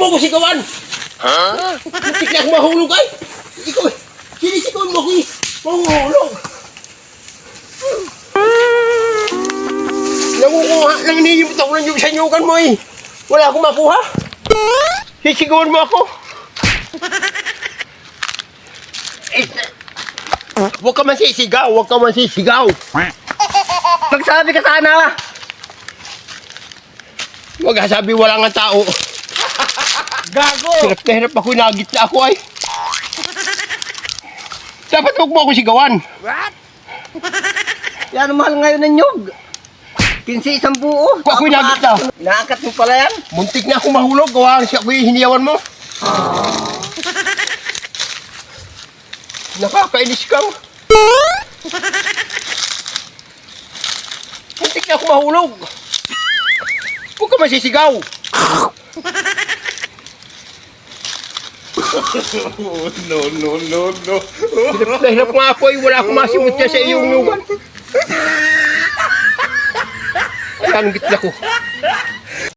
mo ko sigawan! Ha? Muntik na akong mahulog ay! Ikaw, sinisigawan mo ko eh! Mahulog! Nangunguha, nanginihimot ako ng sa nyugan mo eh! Wala akong makuha! Sisigawan mo ako! Huwag ka man sisigaw! Huwag ka man sisigaw! Magsabi ka sana! Huwag ka sabi wala nga tao! Gago! Hirap na hirap ako, nagit na ako ay! Dapat huwag mo ako sigawan! What? Yan mahal ngayon ng nyug. 15 isang buo. Huwag ako'y nagit na! Inaangkat mo pala yan? Muntik na ako mahulog, gawa siya ako'y hiniyawan mo! Nakakainis ka! Muntik na ako mahulog! Huwag ka masisigaw! No. Hirap na hirap nga ako ay wala akong masimot niya sa iyong nyugan. Ay, ang gitna ko.